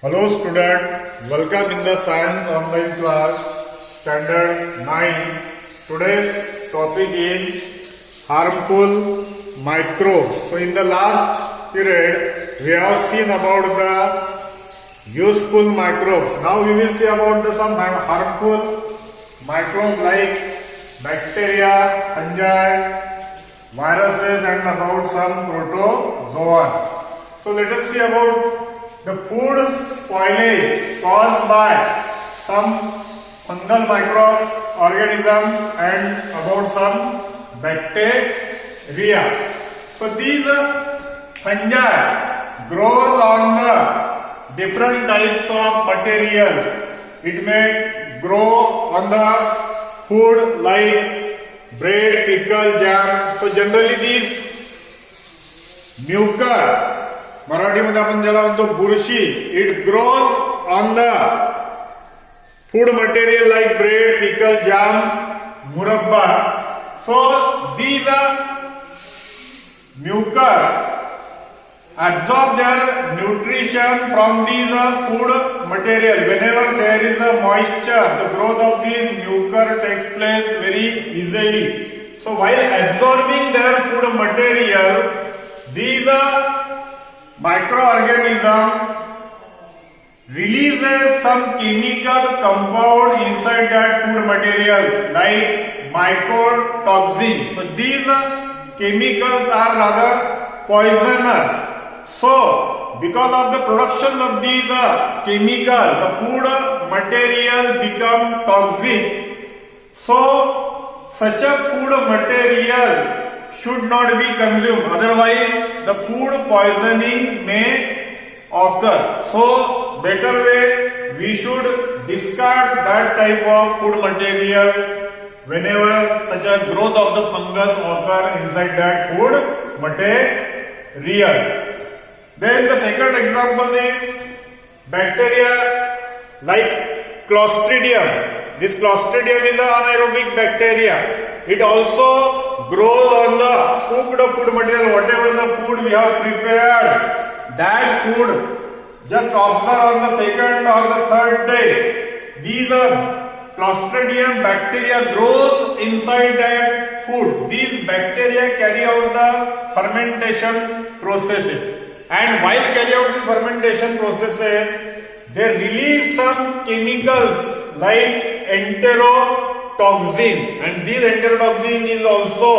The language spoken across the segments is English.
Hello student, welcome in the science online class standard 9. Today's topic is harmful microbes. So in the last period we have seen about the useful microbes. Now we will see about the some harmful microbes like bacteria, fungi, viruses and about some protozoa. So let us see about the food spoilage caused by some fungal microorganisms and about some bacteria. So these fungi grows on the different types of material. It may grow on the food like bread, pickle, jam. So generally these mucor, मराठीमध्ये आपण ज्याला म्हणतो बुरशी, it grows on the food material like bread, pickle, jams, मुरब्बा. So these mucor absorb their nutrition from these food material. Whenever there is a moisture, the growth of these mucor takes place very easily. So while absorbing their food material, these microorganism releases some chemical compound inside that food material like mycotoxin. So these chemicals are rather poisonous. So because of the production of these chemicals, the food material become toxic. So such a food material should not be consumed, otherwise the food poisoning may occur. So better way, we should discard that type of food material whenever such a growth of the fungus occur inside that food material. Then the second example is bacteria like Clostridium. This Clostridium is an anaerobic bacteria. It also grows on the cooked food material, whatever the food we have prepared, that food. Just observe on the second or the third day, these Clostridium bacteria grows inside that food. These bacteria carry out the fermentation processes. And while carry out these fermentation processes, they release some chemicals like enterotoxin, and this enterotoxin is also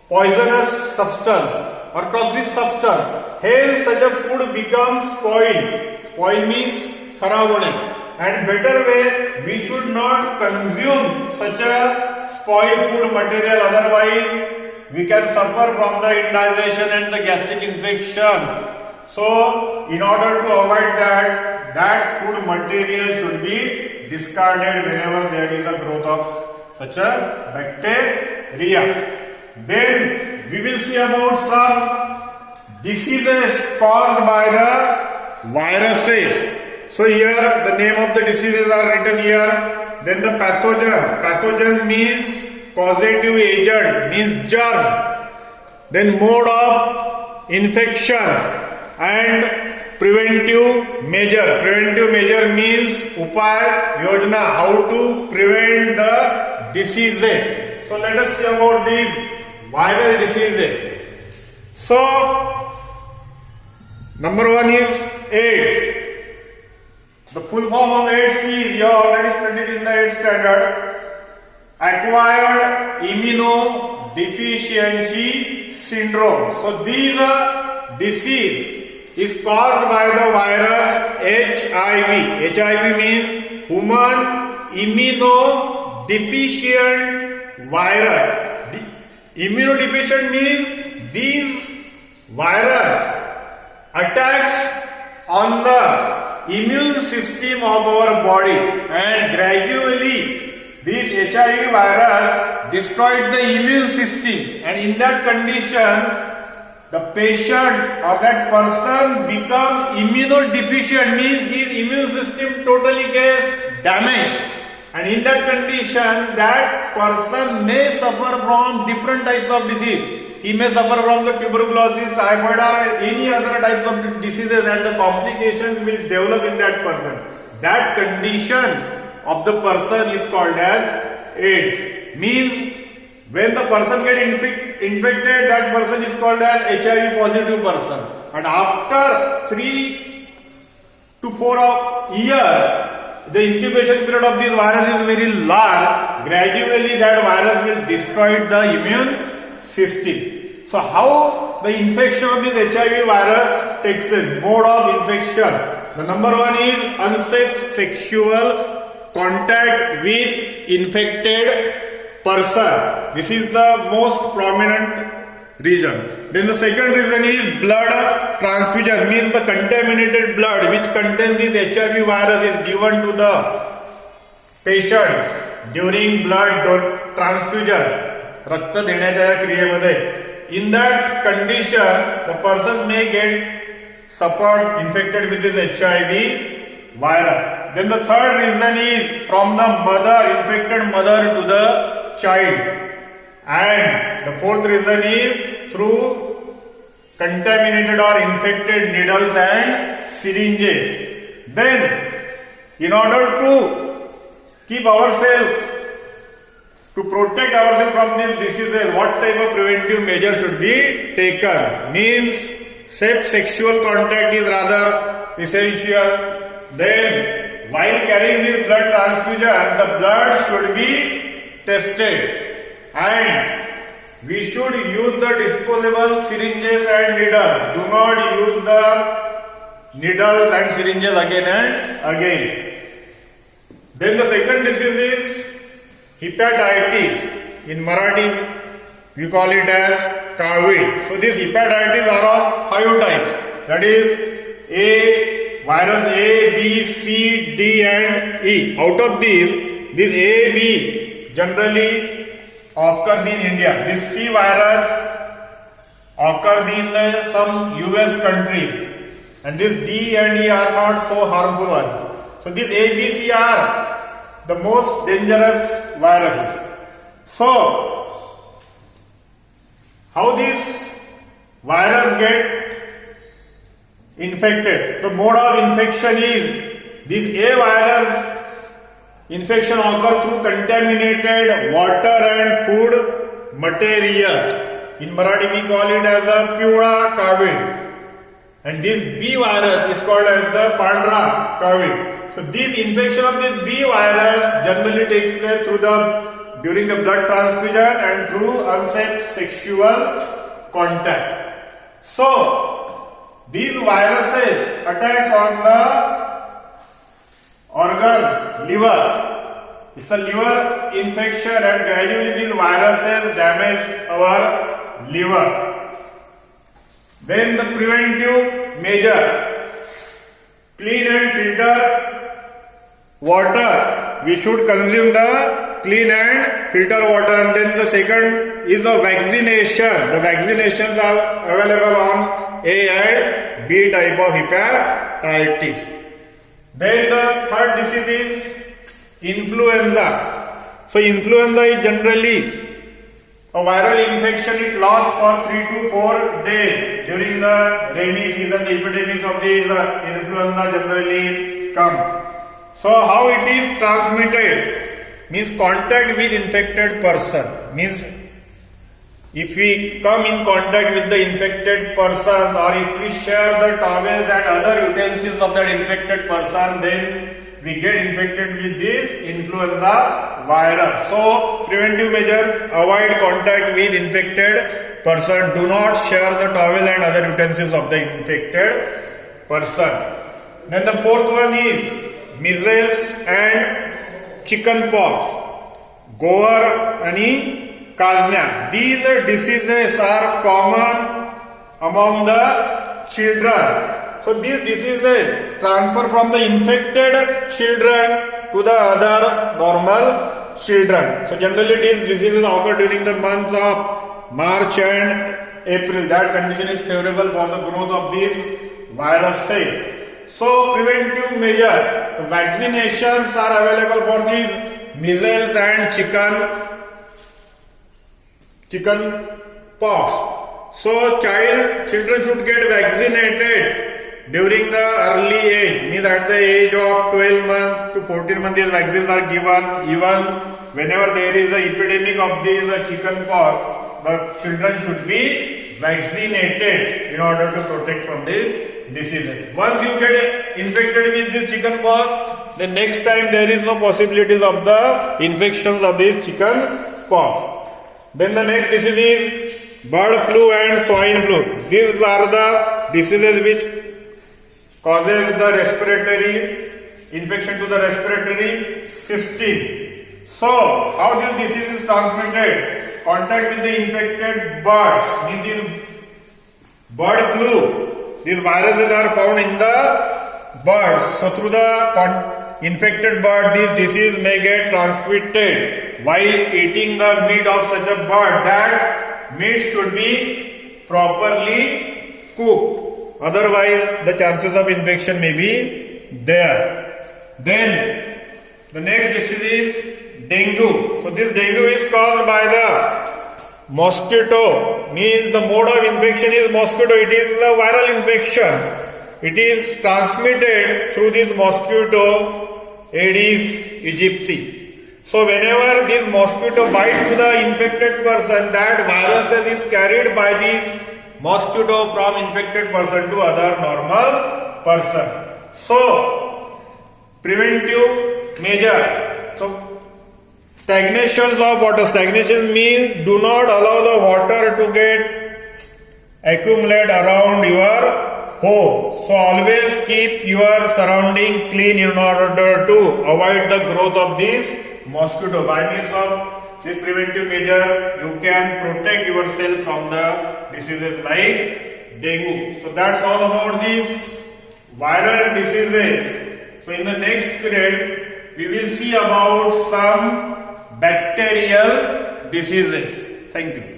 poisonous substance or toxic substance. Hence such a food becomes spoiled. Spoil means kharab hone. And better way, we should not consume such a spoiled food material, otherwise we can suffer from the indigestion and the gastric infection. So in order to avoid that food material should be discarded whenever there is a growth of such a bacteria. Then we will see about some diseases caused by the viruses. So here the name of the diseases are written here. Then the pathogen. Pathogen means causative agent, means germ. Then mode of infection and preventive measure. Preventive measure means upay, yojana, how to prevent the diseases. So let us see about these viral diseases. So number one is AIDS. The full form of AIDS is, you have already studied in the AIDS standard, acquired immunodeficiency syndrome. So these disease is caused by the virus HIV. HIV means human immunodeficient virus. Immunodeficient means these virus attacks on the immune system of our body, and gradually this HIV virus destroyed the immune system, and in that condition the patient or that person become immunodeficient, means his immune system totally gets damaged, and in that condition that person may suffer from different types of disease. he may suffer from the tuberculosis, typhoid or any other types of diseases, and the complications will develop in that person. That condition of the person is called as AIDS. Means when the person gets infected, that person is called as HIV positive person. And after 3 to 4 years, the incubation period of this virus is very large. Gradually that virus will destroy the immune system. So how the infection of this HIV virus takes place? Mode of infection. The number one is unsafe sexual contact with infected person. This is the most prominent reason. Then the second reason is blood transfusion, means the contaminated blood which contains this HIV virus is given to the patient during blood transfusion, रक्त देण्याच्या क्रियेमध्ये. In that condition, the person may get suffered infected with this HIV virus. Then the third reason is from the mother, infected mother to the child. And the fourth reason is through contaminated or infected needles and syringes. Then, in order to keep ourselves, to protect ourselves from these diseases, what type of preventive measures should be taken? Means safe sexual contact is rather essential. Then, while carrying this blood transfusion, the blood should be tested. And we should use the disposable syringes and needles. Do not use the needles and syringes again and again. Then the second disease is hepatitis. In Marathi, we call it as COVID. So these hepatitis are of 5 types. That is virus A, B, C, D and E. Out of these, this A, B generally occurs in India. This C virus occurs in some US countries, and this D and E are not so harmful ones. So these A, B, C are the most dangerous viruses. So how this virus get infected? The mode of infection is this A virus infection occurs through contaminated water and food material. In Marathi we call it as the Piwla Kavid. And this B virus is called as the Pandra Kavid. So this infection of this B virus generally takes place during the blood transfusion and through unsafe sexual contact. So these viruses attacks on the organ, liver. It's a liver infection, and gradually these viruses damage our liver. Then the preventive measure. Clean and filter water. We should consume the clean and filter water. And then the second is the vaccination. The vaccinations are available on A and B type of hepatitis. Then the third disease is influenza. So influenza is generally a viral infection. It lasts for 3 to 4 days. During the rainy season, the epidemics of these influenza generally come. So how it is transmitted? Means contact with infected person. Means if we come in contact with the infected person, or if we share the towels and other utensils of that infected person, then we get infected with this influenza virus. So preventive measures: avoid contact with infected person. Do not share the towel and other utensils of the infected person. Then the fourth one is measles and chickenpox, gower and Kaznia. These diseases are common among the children. So these diseases transfer from the infected children to the other normal children. So generally these diseases occur during the months of March and April. That condition is favorable for the growth of these viruses. So preventive measure, vaccinations are available for these measles and chicken pox. So children should get vaccinated during the early age, means at the age of 12 months to 14 months these vaccines are given. Even whenever there is an epidemic of this chicken pox, the children should be vaccinated in order to protect from this disease. Once you get infected with this chicken pox, the next time there is no possibilities of the infections of this chicken pox. Then the next disease is bird flu and swine flu. These are the diseases which causes the respiratory infection to the respiratory system. So, how this disease is transmitted? Contact with the infected birds, means this bird flu. These viruses are found in the birds. So, through the infected bird, this disease may get transmitted while eating the meat of such a bird. That meat should be properly cooked. Otherwise, the chances of infection may be there. Then, the next disease is dengue. So, this dengue is caused by the mosquito. Means the mode of infection is mosquito. It is the viral infection. It is transmitted through this mosquito Aedes aegypti. So whenever this mosquito bites to the infected person, that virus is carried by this mosquito from infected person to other normal person. So preventive measure. So stagnations of water. Stagnation means do not allow the water to get accumulate around your home. So always keep your surrounding clean in order to avoid the growth of this mosquito. By means of this preventive measure, you can protect yourself from the diseases like dengue. So that's all about these viral diseases. So in the next period, we will see about some bacterial diseases. Thank you.